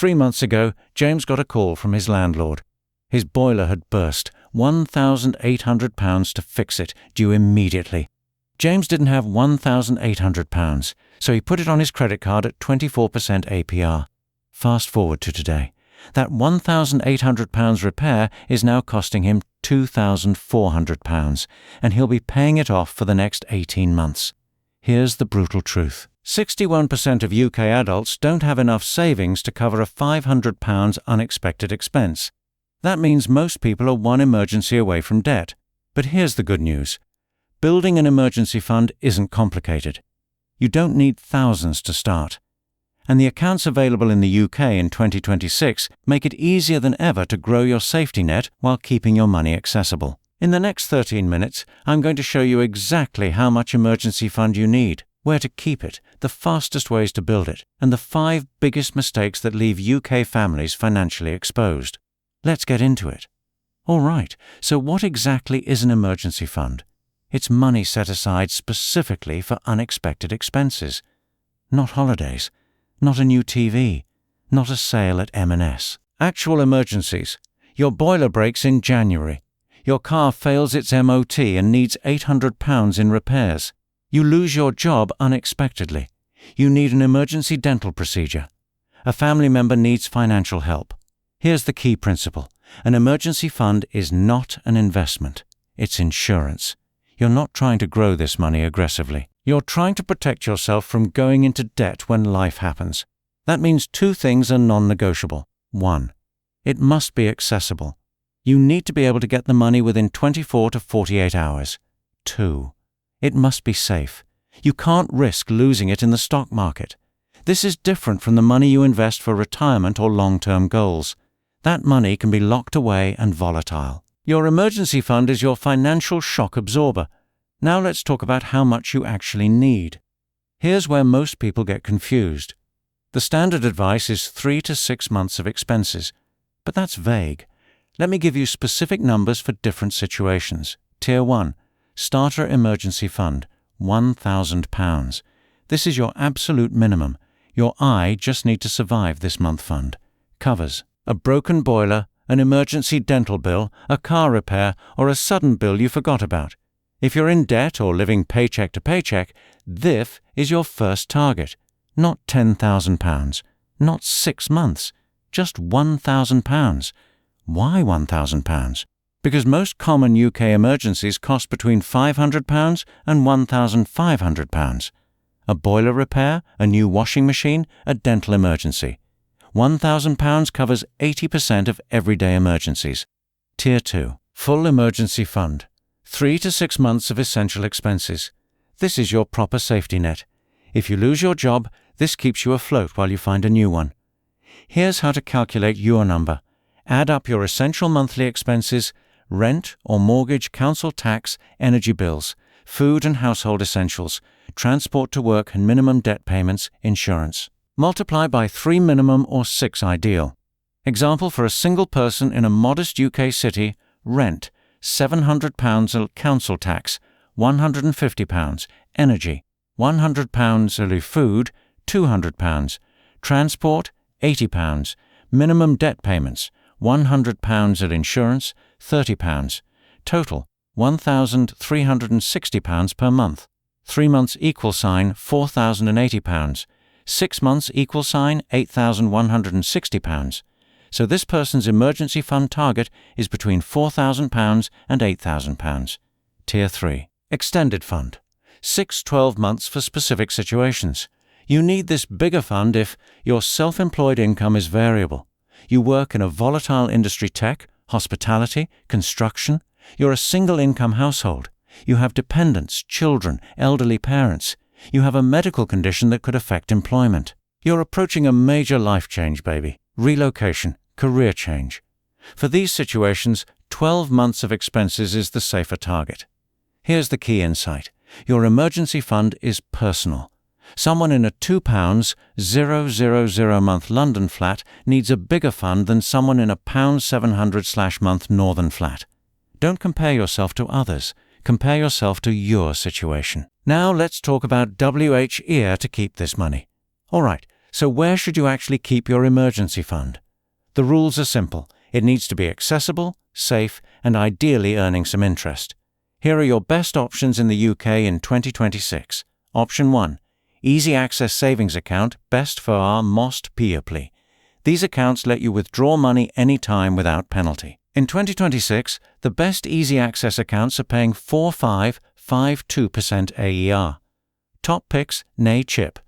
3 months ago, James got a call from his landlord. His boiler had burst, £1,800 to fix it, due immediately. James didn't have £1,800, so he put it on his credit card at 24% APR. Fast forward to today. That £1,800 repair is now costing him £2,400, and he'll be paying it off for the next 18 months. Here's the brutal truth. 61% of UK adults don't have enough savings to cover a £500 unexpected expense. That means most people are one emergency away from debt. But here's the good news. Building an emergency fund isn't complicated. You don't need thousands to start. And the accounts available in the UK in 2026 make it easier than ever to grow your safety net while keeping your money accessible. In the next 13 minutes, I'm going to show you exactly how much emergency fund you need, where to keep it, the fastest ways to build it, and the 5 biggest mistakes that leave UK families financially exposed. Let's get into it. All right, so what exactly is an emergency fund? It's money set aside specifically for unexpected expenses. Not holidays, not a new TV, not a sale at M&S. Actual emergencies. Your boiler breaks in January. Your car fails its MOT and needs £800 in repairs. You lose your job unexpectedly. You need an emergency dental procedure. A family member needs financial help. Here's the key principle. An emergency fund is not an investment. It's insurance. You're not trying to grow this money aggressively. You're trying to protect yourself from going into debt when life happens. That means 2 things are non-negotiable. 1. It must be accessible. You need to be able to get the money within 24 to 48 hours. 2. It must be safe. You can't risk losing it in the stock market. This is different from the money you invest for retirement or long-term goals. That money can be locked away and volatile. Your emergency fund is your financial shock absorber. Now let's talk about how much you actually need. Here's where most people get confused. The standard advice is 3 to 6 months of expenses, but that's vague. Let me give you specific numbers for different situations. Tier 1, Starter Emergency Fund, £1,000. This is your absolute minimum. Your I just need to survive this month fund. Covers a broken boiler, an emergency dental bill, a car repair, or a sudden bill you forgot about. If you're in debt or living paycheck to paycheck, this is your first target. Not £10,000, not 6 months, just £1,000. Why £1,000? Because most common UK emergencies cost between £500 and £1,500. A boiler repair, a new washing machine, a dental emergency. £1,000 covers 80% of everyday emergencies. Tier 2, Full Emergency Fund. 3 to 6 months of essential expenses. This is your proper safety net. If you lose your job, this keeps you afloat while you find a new one. Here's how to calculate your number. Add up your essential monthly expenses, rent or mortgage, council tax, energy bills, food and household essentials, transport to work and minimum debt payments, insurance. Multiply by 3 minimum or 6 ideal. Example for a single person in a modest UK city, rent, £700 council tax, £150, energy, £100 food, £200, transport, £80, minimum debt payments, £100 insurance, £30, total, £1,360 per month. 3 months £4,080, 6 months £8,160. So this person's emergency fund target is between £4,000 and £8,000. Tier 3, Extended Fund. 6-12 months for specific situations. You need this bigger fund if your self-employed income is variable. You work in a volatile industry, tech, hospitality, construction. You're a single-income household. You have dependents, children, elderly parents. You have a medical condition that could affect employment. You're approaching a major life change, baby. Relocation, career change. For these situations, 12 months of expenses is the safer target. Here's the key insight. Your emergency fund is personal. Someone in a £2,000 month London flat needs a bigger fund than someone in a £700 month Northern flat. Don't compare yourself to others. Compare yourself to your situation. Now let's talk about WH ear to keep this money. All right, So where should you actually keep your emergency fund? The rules are simple. It needs to be accessible, safe, and ideally earning some interest. Here are your best options in the UK in 2026. Option 1. Easy Access Savings Account, best for our MOST PEOPLE. These accounts let you withdraw money anytime without penalty. In 2026, the best easy access accounts are paying 4.552% AER. Top picks, NAY-CHIP.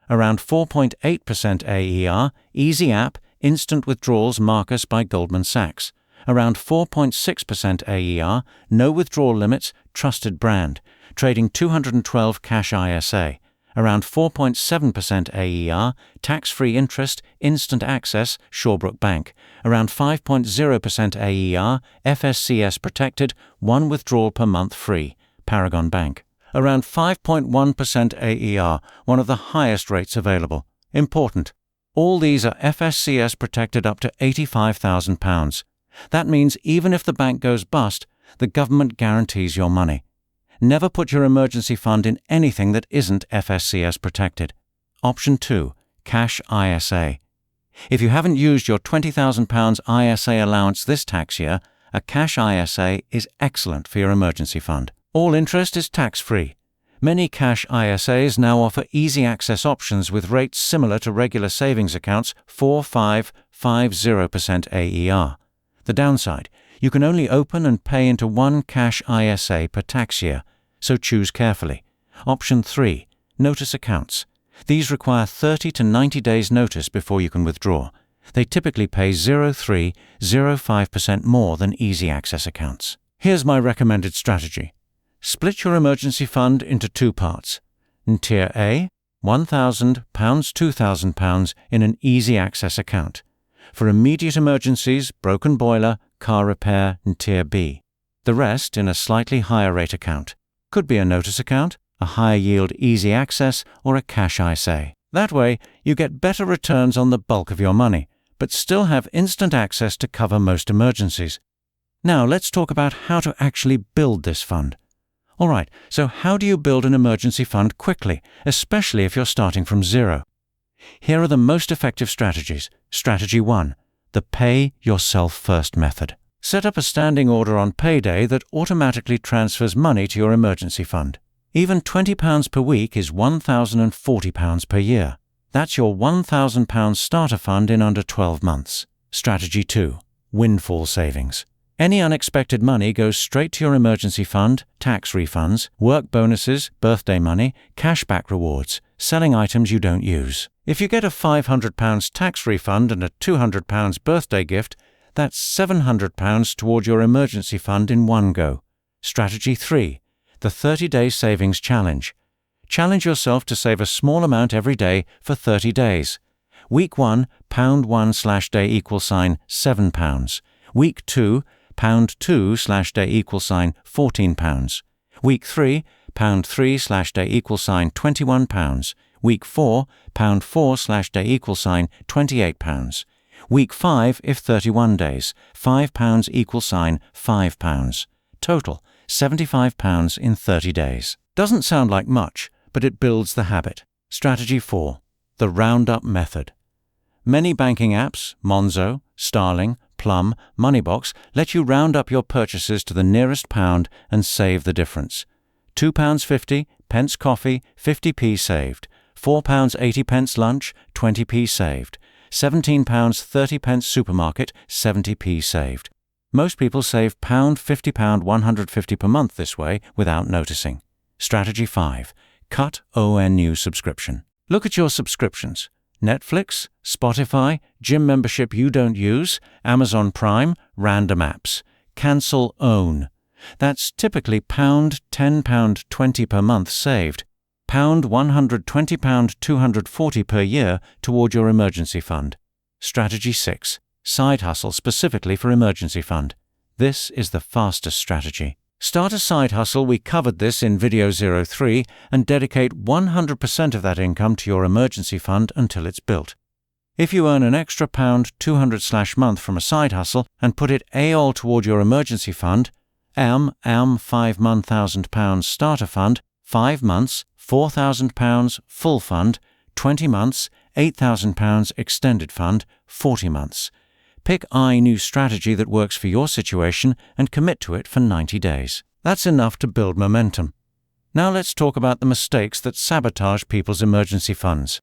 Around 4.8% AER, Easy App, Instant Withdrawals Marcus by Goldman Sachs. Around 4.6% AER, No Withdrawal Limits, Trusted Brand, trading 212 cash ISA. Around 4.7% AER, Tax-Free Interest, Instant Access, Shawbrook Bank. Around 5.0% AER, FSCS Protected, 1 withdrawal per month free, Paragon Bank. Around 5.1% AER, one of the highest rates available. Important. All these are FSCS protected up to £85,000. That means even if the bank goes bust, the government guarantees your money. Never put your emergency fund in anything that isn't FSCS protected. Option 2. Cash ISA. If you haven't used your £20,000 ISA allowance this tax year, a cash ISA is excellent for your emergency fund. All interest is tax-free. Many cash ISAs now offer easy access options with rates similar to regular savings accounts, 4.550% AER. The downside, you can only open and pay into one cash ISA per tax year, so choose carefully. Option 3. Notice accounts. These require 30 to 90 days notice before you can withdraw. They typically pay 0.305% more than easy access accounts. Here's my recommended strategy. Split your emergency fund into 2 parts. In Tier A, £1,000, £2,000 in an easy access account. For immediate emergencies, broken boiler, car repair, in Tier B. The rest in a slightly higher rate account. Could be a notice account, a higher yield easy access, or a cash ISA. That way, you get better returns on the bulk of your money, but still have instant access to cover most emergencies. Now let's talk about how to actually build this fund. Alright, so how do you build an emergency fund quickly, especially if you're starting from zero? Here are the most effective strategies. Strategy 1. The Pay Yourself First method. Set up a standing order on payday that automatically transfers money to your emergency fund. Even £20 per week is £1,040 per year. That's your £1,000 starter fund in under 12 months. Strategy 2. Windfall savings. Any unexpected money goes straight to your emergency fund, tax refunds, work bonuses, birthday money, cashback rewards, selling items you don't use. If you get a £500 tax refund and a £200 birthday gift, that's £700 toward your emergency fund in one go. Strategy 3. The 30-Day Savings Challenge. Challenge yourself to save a small amount every day for 30 days. Week 1, £1/day = £7. Week 2, £2/day = £14. Week 3, £3/day = £21. Week 4, £4/day = £28. Week 5, if 31 days, £5 = £5. Total, £75 in 30 days. Doesn't sound like much, but it builds the habit. Strategy 4. The Roundup Method. Many banking apps, Monzo, Starling, Plum, Moneybox, let you round up your purchases to the nearest pound and save the difference. £2.50, pence coffee, 50p saved. £4.80 lunch, 20p saved. £17.30 supermarket, 70p saved. Most people save £50, £150 per month this way without noticing. Strategy 5. Cut ONU subscription. Look at your subscriptions. Netflix, Spotify, gym membership you don't use, Amazon Prime, random apps. Cancel OWN. That's typically £10, £20 per month saved. £120, £240 per year toward your emergency fund. Strategy 6. Side hustle specifically for emergency fund. This is the fastest strategy. Start a side hustle, we covered this in video 03, and dedicate 100% of that income to your emergency fund until it's built. If you earn an extra £200/month from a side hustle and put it all toward your emergency fund, £5 £1,000 starter fund, 5 months, £4,000 full fund, 20 months, £8,000 extended fund, 40 months. Pick a new strategy that works for your situation and commit to it for 90 days. That's enough to build momentum. Now let's talk about the mistakes that sabotage people's emergency funds.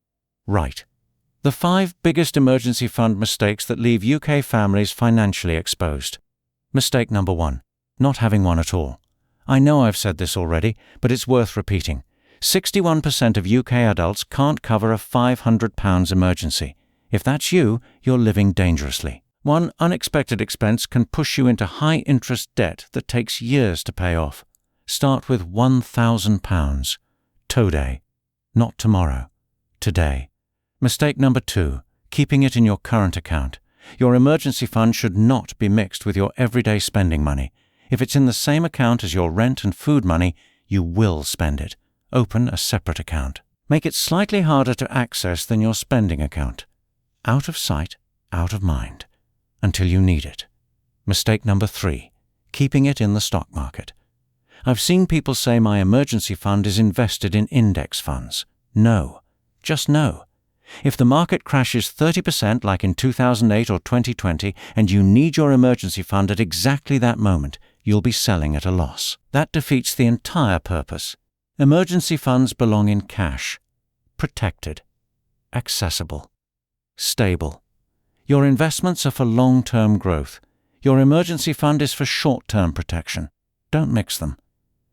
Right. The 5 biggest emergency fund mistakes that leave UK families financially exposed. Mistake number 1. Not having one at all. I know I've said this already, but it's worth repeating. 61% of UK adults can't cover a £500 emergency. If that's you, you're living dangerously. One unexpected expense can push you into high-interest debt that takes years to pay off. Start with £1,000. Today. Not tomorrow. Today. Mistake number 2. Keeping it in your current account. Your emergency fund should not be mixed with your everyday spending money. If it's in the same account as your rent and food money, you will spend it. Open a separate account. Make it slightly harder to access than your spending account. Out of sight, out of mind. Until you need it. Mistake number 3. Keeping it in the stock market. I've seen people say my emergency fund is invested in index funds. No. Just no. If the market crashes 30% like in 2008 or 2020 and you need your emergency fund at exactly that moment, you'll be selling at a loss. That defeats the entire purpose. Emergency funds belong in cash. Protected. Accessible. Stable. Your investments are for long-term growth. Your emergency fund is for short-term protection. Don't mix them.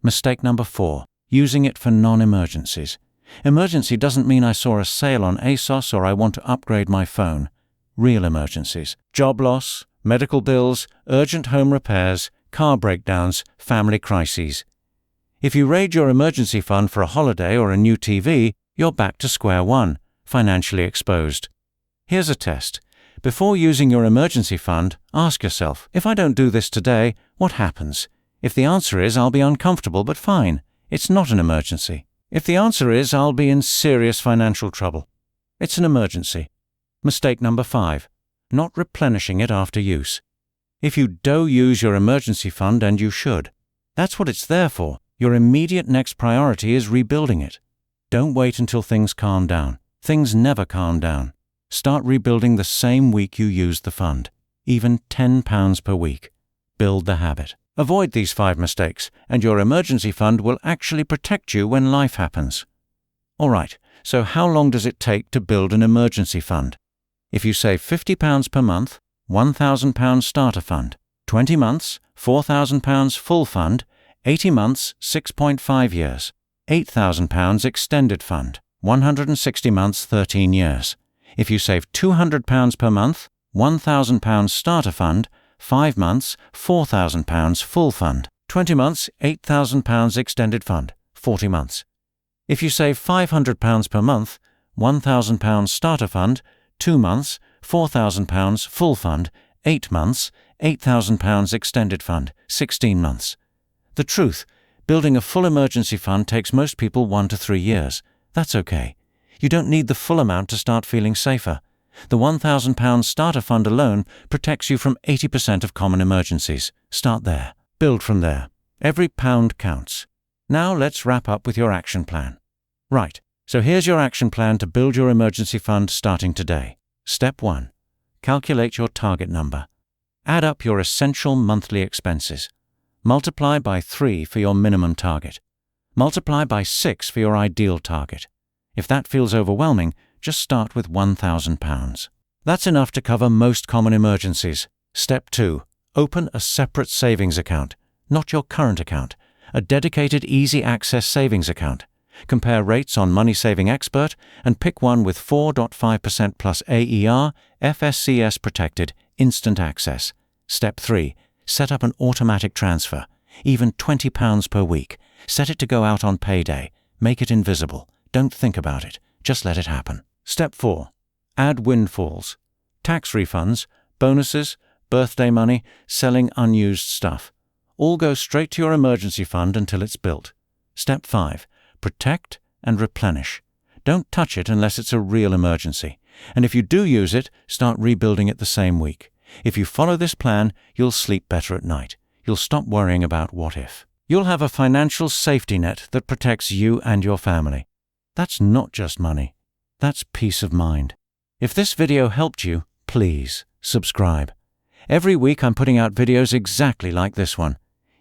Mistake number 4. Using it for non-emergencies. Emergency doesn't mean I saw a sale on ASOS or I want to upgrade my phone. Real emergencies. Job loss, medical bills, urgent home repairs, car breakdowns, family crises. If you raid your emergency fund for a holiday or a new TV, you're back to square one, financially exposed. Here's a test. Before using your emergency fund, ask yourself, if I don't do this today, what happens? If the answer is, I'll be uncomfortable but fine, it's not an emergency. If the answer is, I'll be in serious financial trouble, it's an emergency. Mistake number 5. Not replenishing it after use. If you do use your emergency fund, and you should, that's what it's there for. Your immediate next priority is rebuilding it. Don't wait until things calm down. Things never calm down. Start rebuilding the same week you used the fund, even £10 per week. Build the habit. Avoid these 5 mistakes, and your emergency fund will actually protect you when life happens. All right, so how long does it take to build an emergency fund? If you save £50 per month, £1,000 starter fund, 20 months, £4,000 full fund, 80 months, 6.5 years, £8,000 extended fund, 160 months, 13 years. If you save £200 per month, £1,000 starter fund, 5 months, £4,000 full fund, 20 months, £8,000 extended fund, 40 months. If you save £500 per month, £1,000 starter fund, 2 months, £4,000 full fund, 8 months, £8,000 extended fund, 16 months. The truth, building a full emergency fund takes most people 1 to 3 years. That's okay. You don't need the full amount to start feeling safer. The £1,000 starter fund alone protects you from 80% of common emergencies. Start there. Build from there. Every pound counts. Now let's wrap up with your action plan. Right, so here's your action plan to build your emergency fund starting today. Step 1. Calculate your target number. Add up your essential monthly expenses. Multiply by 3 for your minimum target. Multiply by 6 for your ideal target. If that feels overwhelming, just start with £1,000. That's enough to cover most common emergencies. Step 2. Open a separate savings account, not your current account, a dedicated easy access savings account. Compare rates on Money Saving Expert and pick one with 4.5% plus AER, FSCS protected, instant access. Step 3. Set up an automatic transfer, even £20 per week. Set it to go out on payday. Make it invisible. Don't think about it. Just let it happen. Step 4. Add windfalls. Tax refunds, bonuses, birthday money, selling unused stuff. All go straight to your emergency fund until it's built. Step 5. Protect and replenish. Don't touch it unless it's a real emergency. And if you do use it, start rebuilding it the same week. If you follow this plan, you'll sleep better at night. You'll stop worrying about what if. You'll have a financial safety net that protects you and your family. That's not just money. That's peace of mind. If this video helped you, please subscribe. Every week I'm putting out videos exactly like this one.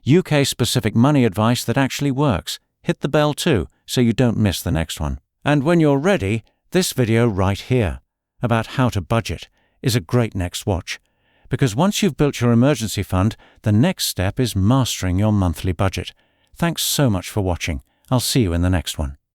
UK-specific money advice that actually works. Hit the bell too, so you don't miss the next one. And when you're ready, this video right here, about how to budget, is a great next watch. Because once you've built your emergency fund, the next step is mastering your monthly budget. Thanks so much for watching. I'll see you in the next one.